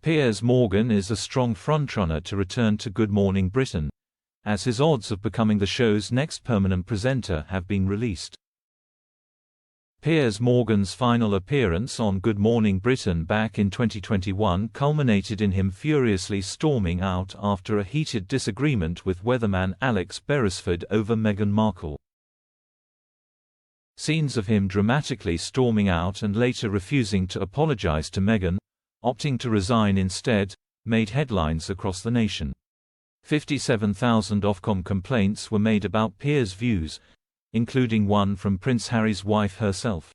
Piers Morgan is a strong frontrunner to return to Good Morning Britain, as his odds of becoming the show's next permanent presenter have been released. Piers Morgan's final appearance on Good Morning Britain back in 2021 culminated in him furiously storming out after a heated disagreement with weatherman Alex Beresford over Meghan Markle. Scenes of him dramatically storming out and later refusing to apologize to Meghan, opting to resign instead, made headlines across the nation. 57,000 Ofcom complaints were made about Piers' views, including one from Prince Harry's wife herself.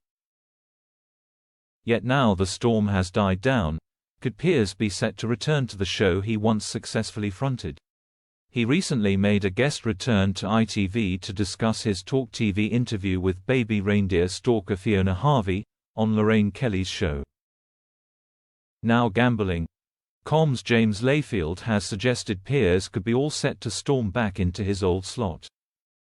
Yet now the storm has died down. Could Piers be set to return to the show he once successfully fronted? He recently made a guest return to ITV to discuss his Talk TV interview with baby reindeer stalker Fiona Harvey, on Lorraine Kelly's show. Now Gambling.com's James Layfield has suggested Piers could be all set to storm back into his old slot.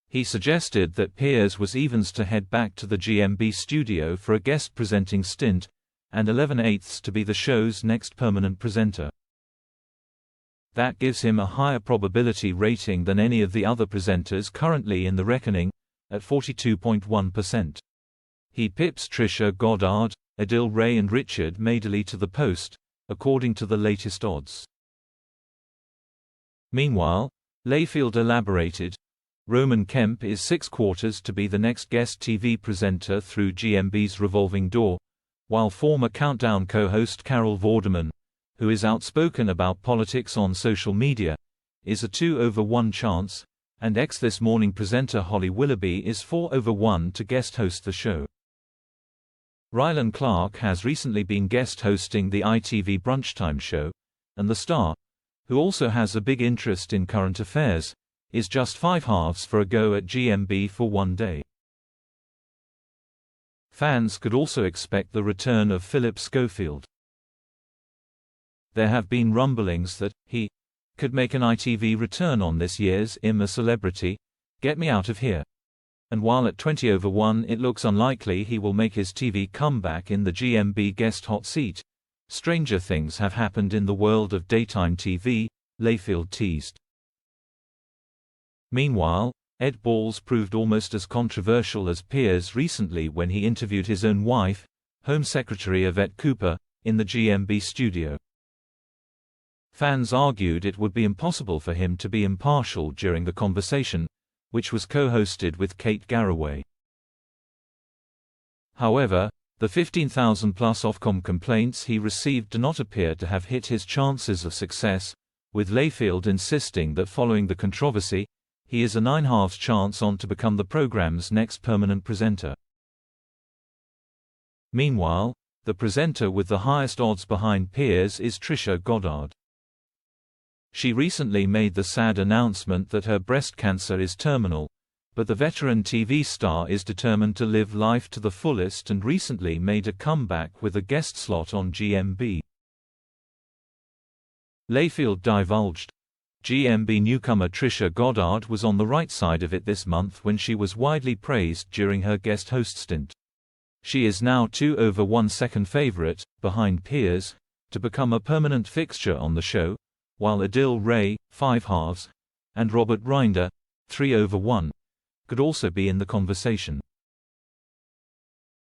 He suggested that Piers was evens to head back to the GMB studio for a guest presenting stint, and 11/8 to be the show's next permanent presenter. That gives him a higher probability rating than any of the other presenters currently in the reckoning, at 42.1%. He pips Trisha Goddard, Adil Ray and Richard Madeley to the post, according to the latest odds. Meanwhile, Layfield elaborated, Roman Kemp is 6/4 to be the next guest TV presenter through GMB's revolving door, while former Countdown co-host Carol Vorderman, who is outspoken about politics on social media, is a 2/1 chance, and ex-This Morning presenter Holly Willoughby is 4/1 to guest host the show. Rylan Clark has recently been guest hosting the ITV Brunchtime show, and the star, who also has a big interest in current affairs, is just 5/2 for a go at GMB for one day. Fans could also expect the return of Philip Schofield. There have been rumblings that he could make an ITV return on this year's I'm a Celebrity, Get Me Out of Here. And while at 20/1 it looks unlikely he will make his TV comeback in the GMB guest hot seat, stranger things have happened in the world of daytime TV, Layfield teased. Meanwhile, Ed Balls proved almost as controversial as Piers recently when he interviewed his own wife, Home Secretary Yvette Cooper, in the GMB studio. Fans argued it would be impossible for him to be impartial during the conversation, which was co-hosted with Kate Garraway. However, the 15,000-plus Ofcom complaints he received do not appear to have hit his chances of success, with Layfield insisting that following the controversy, he is a 9/2 chance on to become the program's next permanent presenter. Meanwhile, the presenter with the highest odds behind Piers is Trisha Goddard. She recently made the sad announcement that her breast cancer is terminal, but the veteran TV star is determined to live life to the fullest and recently made a comeback with a guest slot on GMB. Layfield divulged, GMB newcomer Trisha Goddard was on the right side of it this month when she was widely praised during her guest host stint. She is now 2/1 second favorite, behind Piers, to become a permanent fixture on the show, while Adil Ray, 5/2, and Robert Rinder, 3/1, could also be in the conversation.